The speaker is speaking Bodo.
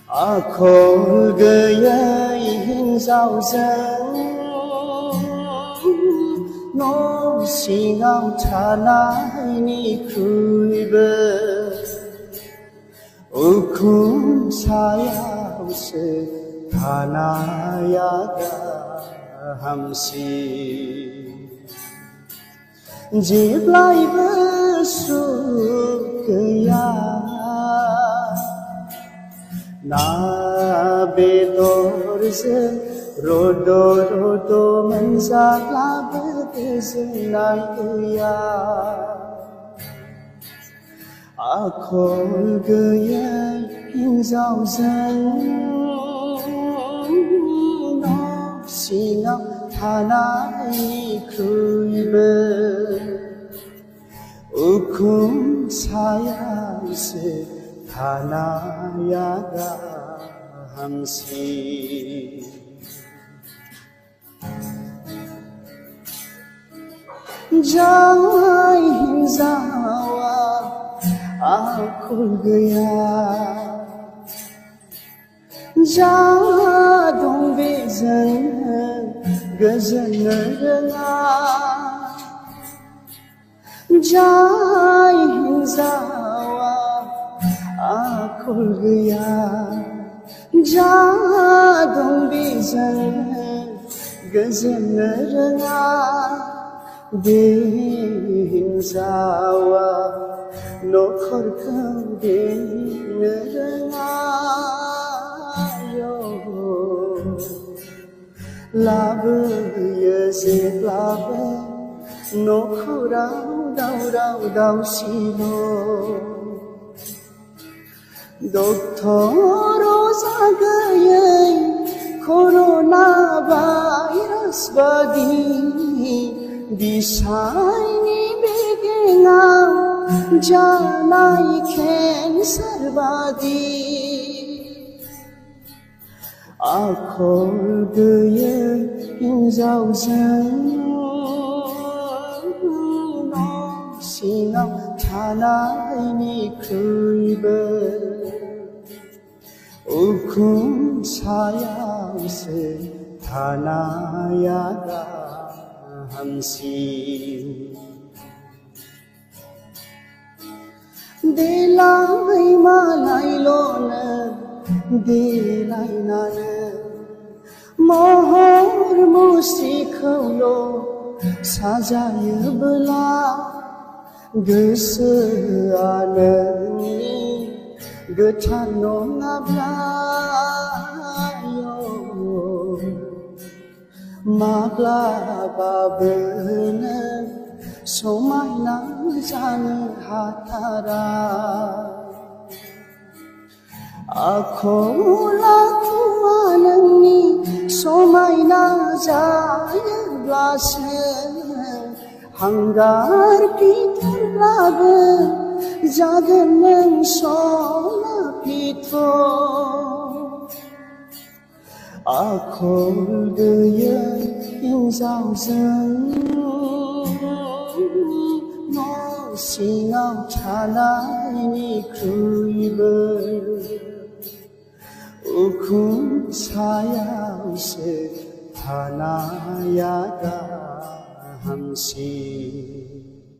आखल गैयै हिन्जावजों न' सिङाव थानायनिख्रुइबो उखुम सायावसो थानाया गाहामसिन जेब्लायबो सुख गैया ना बेदरजों रद' रद' मोनजाब्लाबो गोजोननाय गैया आखल गैयै हिन्जावजों न' सिङाव थानायनिख्रुइबो उखुम सायावसो थानाया गाहामसिन जाय हिन्जावा आखल गैया जा दं बेजों गोजोननो रोङा जाय हिन्जावा आखल गैया जा दं बेजों गोजोननो रोङा बे हिन्जावा नखरखौ बेंनो रोङा लाबोयो जेब्लाबो नखराव दावराव दावसिल' डक्टर अजा गैयै कर'ना भाइरास बादि बिसायनि बेगेङाव जानाय केन्सार बादि आखल गैयै हिन्जावजों न' सिङाव थानायनिख्रुइबो उखुम सायावसो थानाया गाहामसिन देलाय मालायल'नो देलायनानै महर मुस्रिखौल' साजायोब्ला गोसोआ नोंनि गोथार नङाब्ला माब्लाबाबो नों समायना जानो हाथारा आखल आखुआ नोंनि समायना जायोब्लासो हांगार पिथरब्लाबो जागोन नों सना पिथर आखल गैयै हिन्जावजों न' सिङाव थानायनिख्रुइबो उखुम सायावसो थानाया गाहामसिन